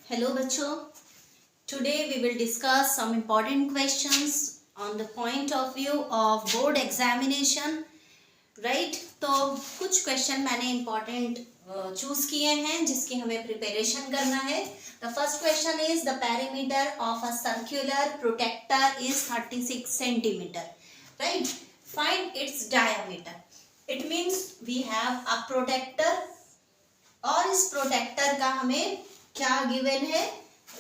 Hello बच्चों, today we will discuss some important questions on the point of view of board examination, right? तो कुछ question मैंने important choose किए हैं जिसकी हमें प्रिपरेशन करना है. The first question is the perimeter of a circular protector is 36 centimeter, right? Find its diameter. It means we have a protector और इस प्रोटेक्टर का हमें क्या गिवन है,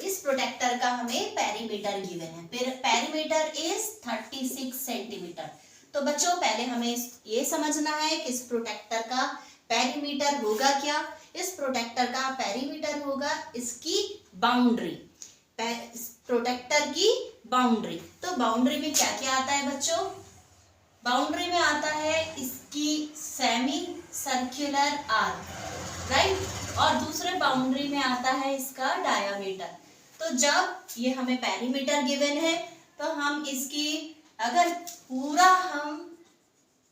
इस प्रोटेक्टर का हमें पेरीमीटर गिवन है. Perimeter is 36 centimetre. तो बच्चों पहले हमें ये समझना है कि इस प्रोटेक्टर का पेरीमीटर होगा क्या. इस प्रोटेक्टर का पेरीमीटर होगा इसकी बाउंड्री, प्रोटेक्टर की बाउंड्री. तो बाउंड्री में क्या क्या आता है बच्चों? बाउंड्री में आता है इसकी सेमी सर्कुलर आर्क, राइट, और दूसरे बाउंड्री में आता है इसका डायामीटर. तो जब ये हमें पेरीमीटर गिवन है तो हम इसकी अगर पूरा हम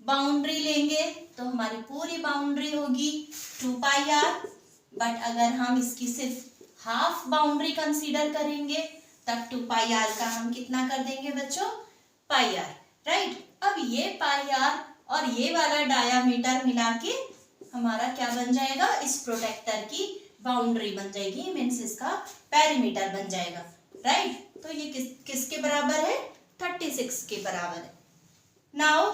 बाउंड्री लेंगे तो हमारी पूरी बाउंड्री होगी 2 पाई आर. बट अगर हम इसकी सिर्फ हाफ बाउंड्री कंसीडर करेंगे तब 2 पाई आर का हम कितना कर देंगे बच्चों? पाई आर, राइट. अब ये पाई आर और ये वाला डायामीटर मिला के हमारा क्या बन जाएगा? इस प्रोटेक्टर की बाउंड्री बन जाएगी, मीन्स इसका पेरीमीटर बन जाएगा, राइट. तो ये किसके बराबर है? 36 के बराबर है. नाउ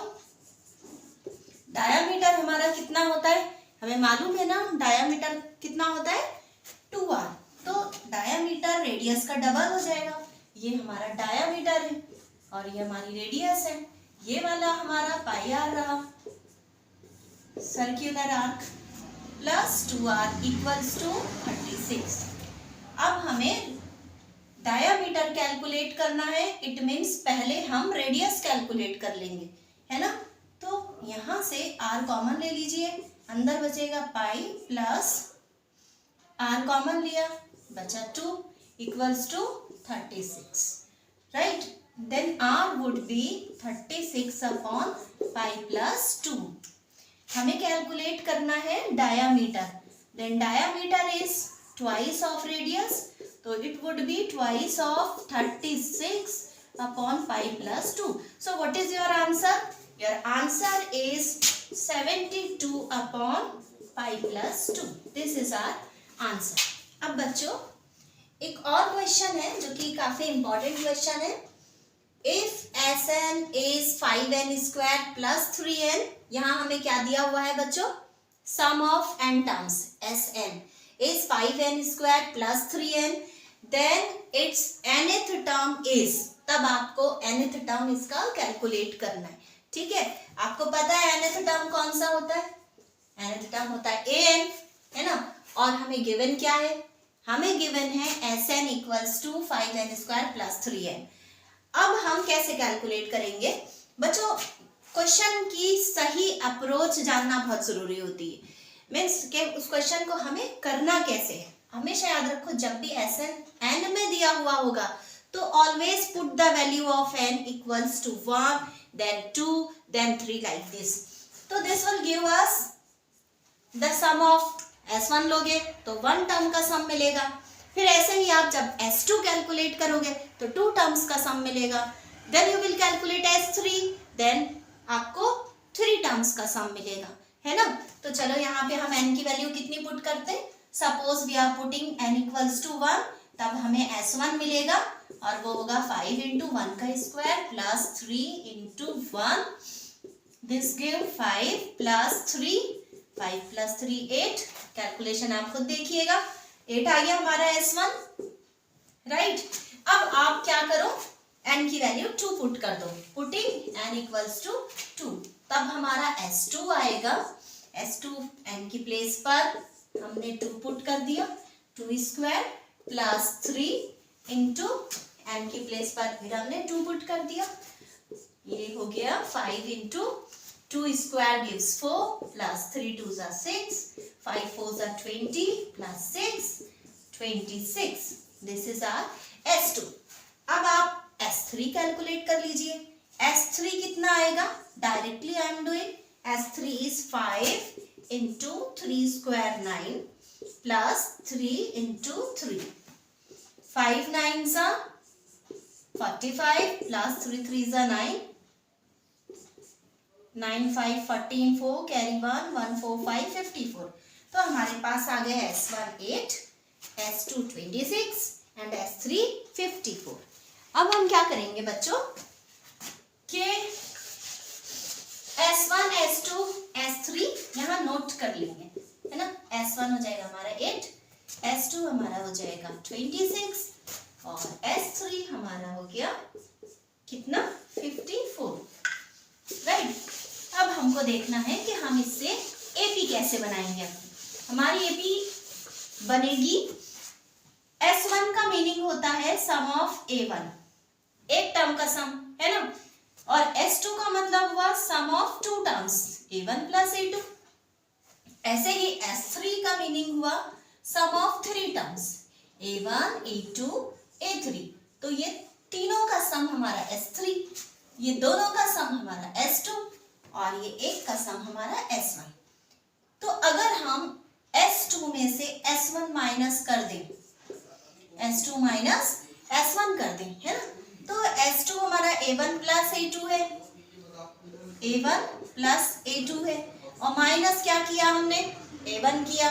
डायामीटर हमारा कितना होता है? हमें मालूम है ना डायामीटर कितना होता है? 2r. तो डायामीटर रेडियस का डबल हो जाएगा. ये हमारा डायामीटर है और ये हमारी रेडियस है. ये वाला हमारा पाई आर रहा, circular arc, plus 2r equals to 36. अब हमें डायामीटर कैलकुलेट करना है. इट मीन्स पहले हम रेडियस कैलकुलेट कर लेंगे, है ना. तो यहां से r कॉमन ले लीजिए, अंदर बचेगा पाई प्लस r कॉमन लिया, बचा 2 equals to 36, right. Then r would be 36 upon pi plus 2. हमें कैलकुलेट करना है diameter. Then diameter is twice of radius, so it would be twice of 36 upon pi plus 2. So what is your answer? Your answer is 72 upon pi plus 2. This is our answer. अब बच्चों एक और question है जो कि काफी important question है. If Sn is 5n square plus 3n, यहाँ हमें क्या दिया हुआ है बच्चों? Sum of n terms. Sn is 5n square plus 3n, then its nth term is, तब आपको nth term इसका कैलकुलेट करना है. ठीक है, आपको पता है nth term कौन सा होता है? nth term होता है an, है ना. और हमें गिवन क्या है? हमें गिवन है Sn equals to 5n square plus 3n. अब हम कैसे कैलकुलेट करेंगे बच्चों? क्वेश्चन की सही अप्रोच जानना बहुत जरूरी होती है. मीन्स के उस क्वेश्चन को हमें करना कैसे है. हमेशा याद रखो जब भी Sn n में दिया हुआ होगा तो always put the value of n equals to 1, then 2, then 3 like this. तो this will give us the sum of S1 लोगे तो 1 टर्म का सम मिलेगा. फिर ऐसे ही आप जब S2 कैलकुलेट करोगे तो 2 टर्म्स का सम मिलेगा. Then you will calculate S3, then आपको 3 टर्म्स का सम मिलेगा, है ना. तो चलो यहाँ पे हम n की वैल्यू कितनी पुट करते हैं. Suppose we are putting n equals to 1, तब हमें S1 मिलेगा और वो होगा 5 इंटू 1 का square plus 3 into 1. This give 5 plus 3, 5 plus 3 8. Calculation आप खुद देखिएगा. 8 आ गया हमारा S1, राइट. अब आप क्या करो, n की वैल्यू 2 पुट कर दो. पुटिंग n इक्वल्स टू 2, तब हमारा S2 आएगा. S2 n की प्लेस पर हमने 2 पुट कर दिया, 2 स्क्वायर प्लस 3 इंटू n की प्लेस पर फिर हमने 2 पुट कर दिया. ये हो गया 5 into 2 square gives 4 plus 3 2s are 6, 5 4s are 20 plus 6 26. This is our S2. अब आप S3 कैलकुलेट कर लीजिए. S3 कितना आएगा? Directly I am doing. S3 is 5 into 3 square 9 plus 3 into 3. 5 9s are 45 plus 3 3s are 9. 9 5 14 4 carry 1 1 4 5 54. तो हमारे पास आ गया S1 8, S2 26 and S3 54. अब हम क्या करेंगे बच्चों कि S1 S2 S3 यहाँ नोट कर लेंगे, है ना. S1 हो जाएगा हमारा 8, S2 हमारा हो जाएगा 26 और S3 हमारा हो गया कितना 54. राइट. अब हमको देखना है कि हम इससे एपी कैसे बनाएंगे. हमारी एपी बनेगी, S1 का मीनिंग होता है सम ऑफ A1, एक टर्म का सम, है ना. और S2 का मतलब हुआ sum of two terms A1 plus A2. ऐसे ही S3 का मीनिंग हुआ sum of three terms A1 A2 A3. तो ये तीनों का सम हमारा S3, ये दोनों का सम हमारा S2 और ये एक का सम हमारा S1. तो अगर हम S2 में से S1 माइनस कर दें, S2 माइनस S1 कर दें, है ना. तो S2 हमारा A1 प्लस A2 है, A1 प्लस A2 है, और माइनस क्या किया हमने A1 किया.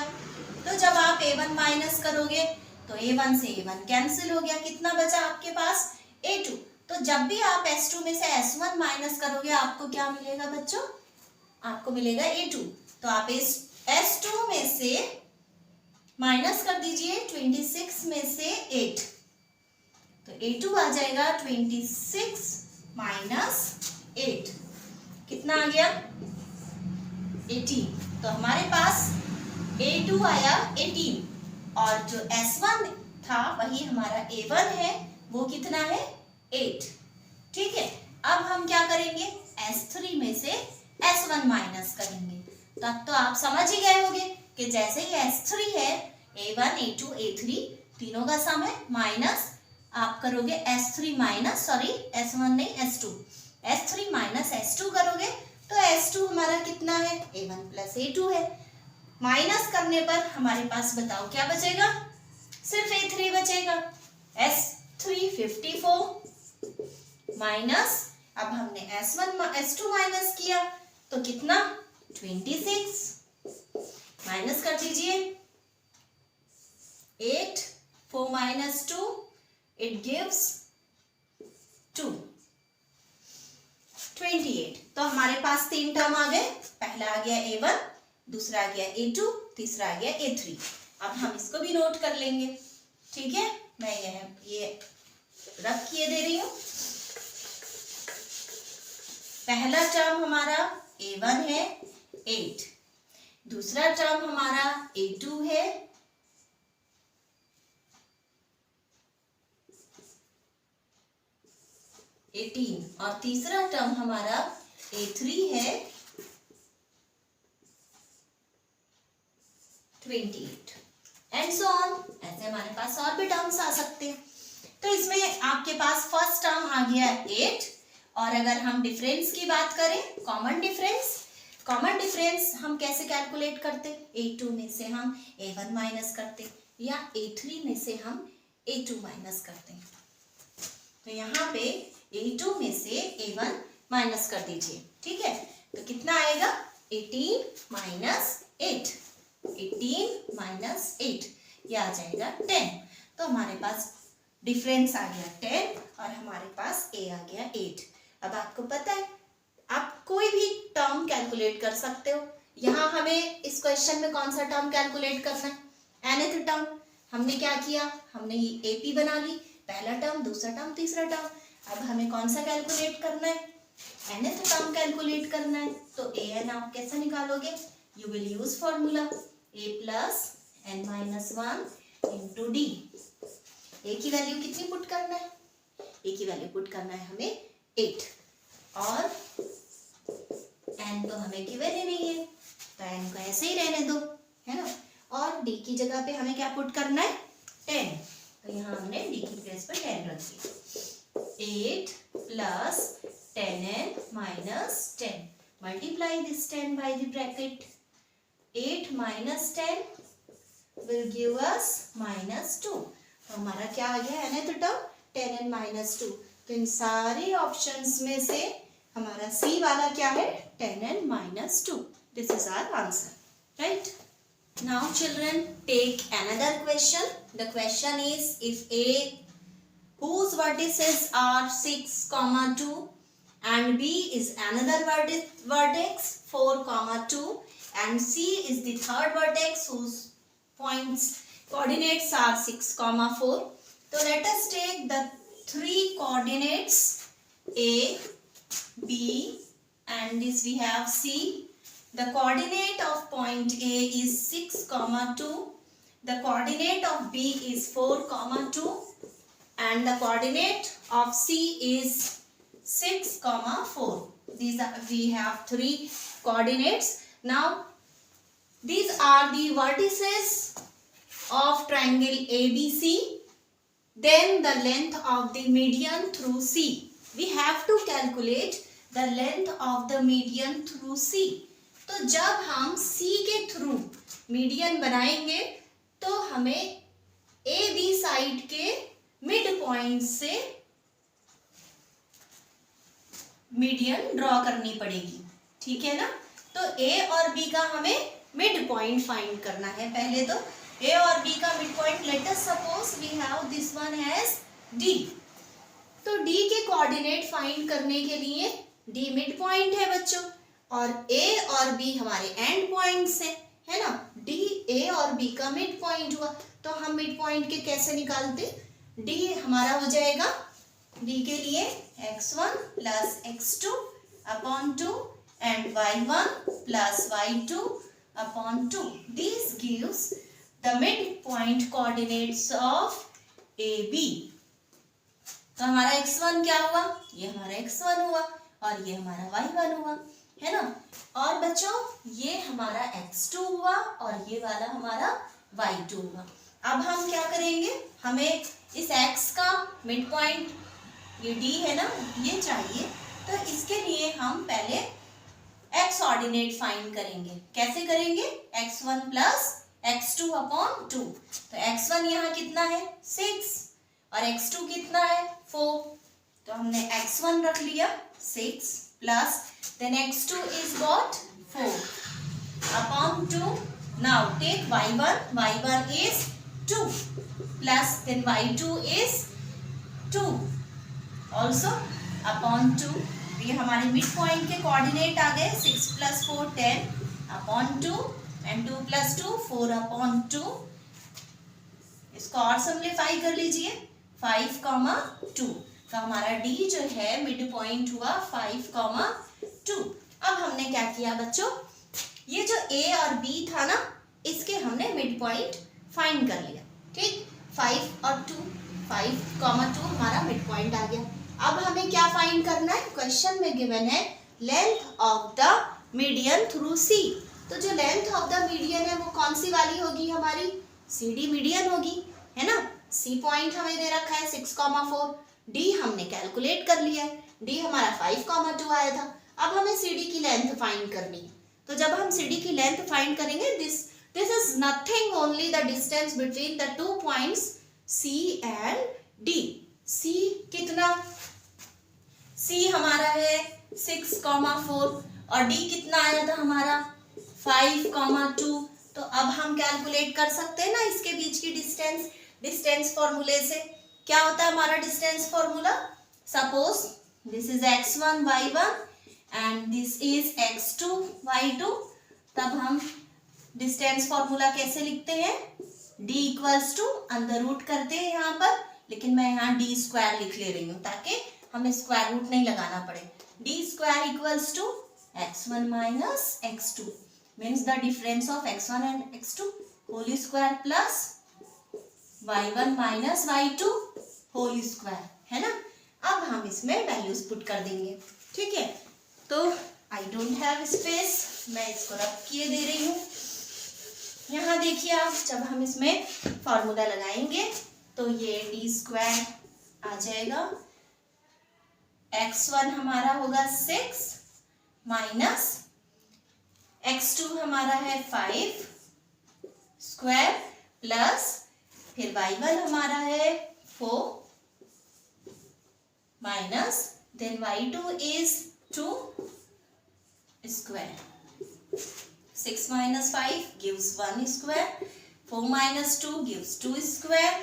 तो जब आप A1 माइनस करोगे तो A1 से A1 कैंसिल हो गया, कितना बचा आपके पास A2. तो जब भी आप S2 में से S1 माइनस करोगे आपको क्या मिलेगा बच्चों, आपको मिलेगा A2. तो आप इस S2 में से माइनस कर दीजिए 26 में से 8, तो A2 आ जाएगा 26 माइनस 8, कितना आ गया 18. तो हमारे पास A2 आया 18 और जो S1 था वही हमारा A1 है, वो कितना है 8. ठीक है. अब हम क्या करेंगे, S3 में से S1 माइनस करेंगे. तब तो आप समझ ही गए होंगे कि जैसे ही S3 है A1 A2 A3 तीनों का सम है, माइनस आप करोगे S3 माइनस S1 नहीं S2, S3 माइनस S2 करोगे तो S2 हमारा कितना है A1 प्लस A2 है. माइनस करने पर हमारे पास बताओ क्या बचेगा, सिर्फ A3 बचेगा. S3 54 माइनस, अब हमने S2 माइनस किया तो कितना 26, माइनस कर दीजिए 8 4 माइनस 2 इट गिव्स 2 28. तो हमारे पास तीन टर्म आ गए, पहला आ गया A1, दूसरा आ गया A2, तीसरा आ गया A3. अब हम इसको भी नोट कर लेंगे. ठीक है, मैं ये रब किए दे रही हूं. पहला टर्म हमारा A1 है 8, दूसरा टर्म हमारा A2 है 18 और तीसरा टर्म हमारा A3 है 28 एंड सो ऑन. ऐसे हमारे पास और भी टर्म्स आ सकते हैं. तो इसमें आपके पास फर्स्ट टर्म आ गया 8, और अगर हम डिफरेंस की बात करें, कॉमन डिफरेंस हम कैसे कैलकुलेट करते, A2 में से हम A1 माइनस करते या A3 में से हम A2 माइनस करते. तो यहाँ पे A2 में से A1 माइनस कर दीजिए. ठीक है, तो कितना आएगा 18 माइनस 8, 18 माइनस 8 ये आ जाएगा 10. तो हमारे पास डिफरेंस आ गया 10 और हमारे पास A आ गया 8. अब आपको पता है आप कोई भी टर्म कैलकुलेट कर सकते हो. यहाँ हमें इस क्वेश्चन में कौन सा टर्म कैलकुलेट करना है, nth टर्म. हमने क्या किया, हमने ये AP बना ली, पहला टर्म, दूसरा टर्म, तीसरा टर्म. अब हमें कौन सा कैलकुलेट करना है, nth टर्म कैलकुलेट करना है. तो an आप कैसे निकालोगे, you will use formula a plus n minus 1 into d. A की वैल्यू कितनी पुट करना है, ए की वैल्यू पुट करना है हमें 8 और n तो हमें गिवन ही नहीं है तो n को ऐसे ही रहने दो, है ना. और d की जगह पे हमें क्या पुट करना है 10. तो यहाँ हमने d की प्लेस पर 10 रख दिया. 8 plus 10n minus 10. Multiply this 10 by the bracket. 8 minus 10 will give us minus 2. तो हमारा क्या आ गया nth टर्म 10n-2। तो इन सारे ऑप्शंस में से हमारा सी वाला क्या है 10n-2। This is our answer, right. Now children, take another question. The question is, if A whose vertices are 6, 2 and B is another vertex 4, 2 and C is the third vertex whose coordinates are 6, 4. So let us take the three coordinates A, B and this we have C. The coordinate of point A is 6, 2. The coordinate of B is 4, 2. And the coordinate of C is 6, 4. These are, we have three coordinates. Now, these are the vertices of triangle ABC. Then the length of the median through C. We have to calculate the length of the median through C. तो जब हम C के through median बनाएंगे तो हमें A B side के mid point से median draw करनी पड़ेगी, ठीक है ना। तो ए और बी का हमें मिड पॉइंट फाइंड करना है। पहले तो ए और बी का mid point, let us suppose we have this one as d. तो डी के कोऑर्डिनेट फाइंड करने के लिए डी मिड पॉइंट है बच्चों, और ए और बी हमारे एंड पॉइंट्स हैं, है ना। डी ए और बी का मिड पॉइंट हुआ, तो हम मिड पॉइंट के कैसे निकालते, डी हमारा हो जाएगा, डी के लिए x1 plus x2 upon 2 and y1 plus y2 upon 2. This gives the mid point coordinates of AB. तो हमारा x1 क्या हुआ, ये हमारा x1 हुआ और ये हमारा y1 हुआ, है ना। और बच्चों ये हमारा x2 हुआ और ये वाला हमारा y2 हुआ। अब हम क्या करेंगे, हमें इस x का मिड पॉइंट, ये d है ना, ये चाहिए। तो इसके लिए हम पहले x ऑर्डिनेट फाइंड करेंगे। कैसे करेंगे, x1 प्लस x2 अपॉन 2। तो x1 यहाँ कितना है 6 और x2 कितना है 4। तो हमने x1 रख लिया 6 plus then x2 is what 4 upon 2. Now take y1, y1 is 2 plus then y2 is 2 also upon 2. ये हमारे मिड पॉइंट के कोऑर्डिनेट आ गए, 6 plus 4 10 upon 2 and 2 plus 2 4 upon 2। इसको और सिंप्लीफाई कर लीजिए 5, 2। तो हमारा D जो है मिड पॉइंट हुआ 5, 2। अब हमने क्या किया बच्चों, ये जो A और B था ना, इसके हमने मिड पॉइंट फाइंड कर लिया, ठीक। 5 और 2, 5, 2 हमारा मिड पॉइंट आ गया। अब हमें क्या फाइंड करना है, क्वेश्चन में गिवन है length of the median through C। तो जो लेंथ ऑफ द मीडियन है वो कौन सी वाली होगी, हमारी CD मीडियन होगी, है ना। C पॉइंट हमें दे रखा है 6, 4। D हमने कैलकुलेट कर लिया है, D हमारा 5, 2 आया था। अब हमें CD की लेंथ फाइंड करनी है। तो जब हम CD की लेंथ फाइंड करेंगे, this is nothing only the distance between the 2 points C and D। C कितना, C हमारा है 6, 4 और D कितना आया था हमारा 5, 2। तो अब हम कैलकुलेट कर सकते हैं ना इसके बीच की डिस्टेंस फॉर्मूले से। क्या होता है हमारा distance formula, suppose this is x1 y1 and this is x2 y2। तब हम डिस्टेंस फॉर्मूला कैसे लिखते हैं, d equals to under root करते हैं यहाँ पर, लेकिन मैं यहाँ d स्क्वायर लिख ले रही हूँ ताकि हमें स्क्वायर रूट नहीं लगाना पड़े। d square equals to x1 minus x2 means the difference of x1 and x2 whole square plus y1 minus y2 whole square, है ना। अब हम इसमें वैल्यूज पुट कर देंगे, ठीक है। तो आई डोंट हैव स्पेस, मैं इसको रब किए दे रही हूँ। यहाँ देखिए आप, जब हम इसमें फॉर्मूला लगाएंगे तो ये d स्क्वायर आ जाएगा, x1 हमारा होगा 6 माइनस x2 हमारा है 5 स्क्वायर प्लस फिर y1 हमारा है 4 minus then y2 is 2 square. 6 minus 5 gives 1 square. 4 minus 2 gives 2 square.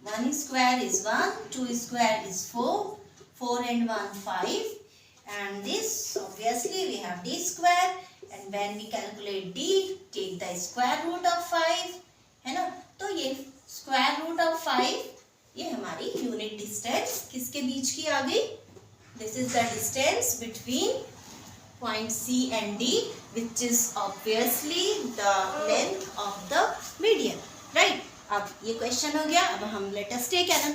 1 square is 1, 2 square is 4, 4 and 1 5, and this obviously we have d square, and when we calculate d, take the square root of 5, है ना. तो ये square root of 5 ये हमारी unit distance किसके बीच की आ गई. This is the distance between point C and D, which is obviously the length of the median, right. अब ये क्वेश्चन हो गया. अब हम let us take another